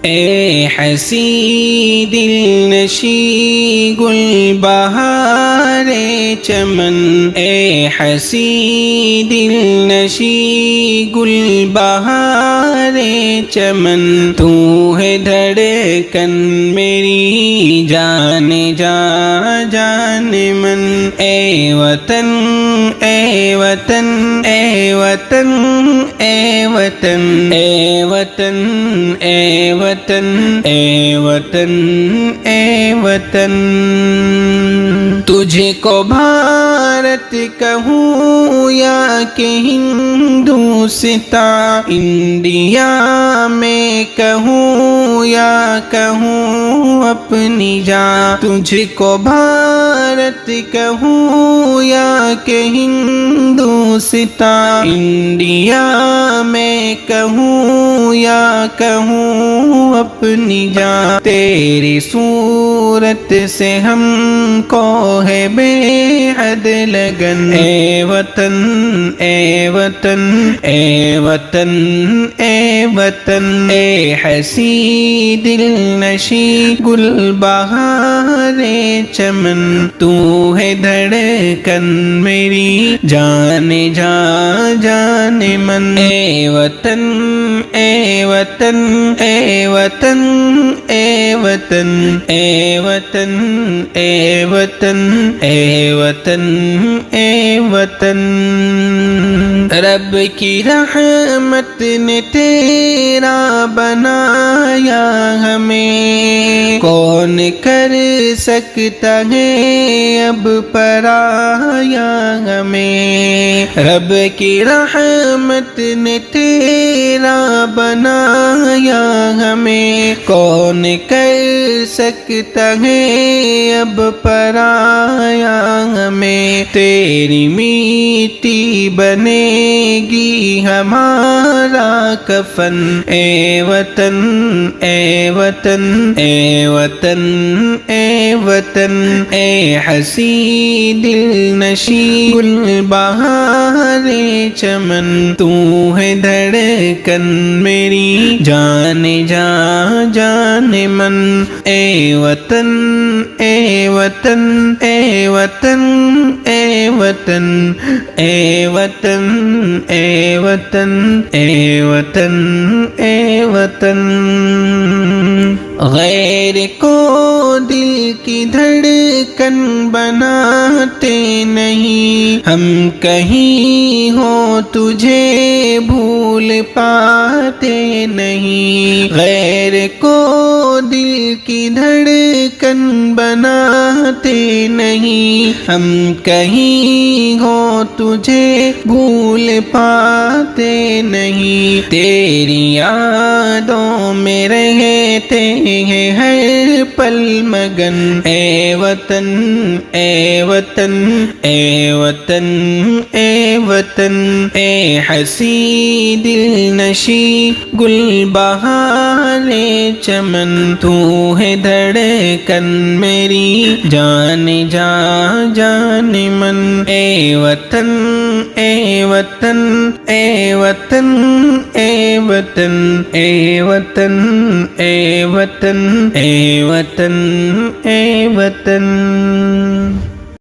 اے حسی دل نشی گل بہار چمن، اے حسی دل نشی گل بہار چمن، تو ہے دھڑکن میری جان جا جان من، اے وطن اے وطن اے وطن اے وطن اے وطن اے وطن اے وطن اے وطن، تجھے کو بھارت کہوں یا کہ ہندوستان، انڈیا میں کہوں یا کہوں اپنی جان، تجھے کو بھارت کہوں یا کہ ہندوستان، انڈیا میں کہوں یا کہوں اپنی جان، تیری صورت سے ہم کو ہے بے حد لگن، اے وطن اے وطن اے وطن اے وطن، اے حسی دل نشی گل بہار چمن، تو ہے دھڑکن میری جان جا جان من، اے وطن اے وطن اے وطن اے وطن اے وطن اے وطن اے وطن اے وطن، رب کی رحمت نے تیرا بنایا ہمیں، کون کر سکتا ہے اب پرایا ہمیں، رب کی رحمت نے تیرا بنایا ہمیں، کون کر سکتا ہے اب پرایا ہمیں، تیری میٹی بنے گی ہمارا کفن، اے وطن اے وطن اے وطن اے وطن، اے حسی دل نشی گل بہار چمن، تو ہے دھڑکن میری جان جا جان من، اے وطن اے وطن اے وطن اے وطن اے وطن اے وطن اے وطن اے وطن، غیر کو دل کی دھڑکن بناتے نہیں، ہم کہیں ہو تجھے بھول پاتے نہیں، غیر کو دل کی دھڑکن بناتے نہیں، ہم کہیں ہو تجھے بھول پاتے نہیں، تیری یادوں میں رہتے ہیں ہر پل مگن، اے وطن اے وطن اے وطن اے وطن، اے حسی دل نشی گل بہار چمن، تو ہے دھڑکن میری جان جا جان من، اے وطن اے وطن اے وطن اے وطن اے وطن اے وطن اے وطن اے وطن۔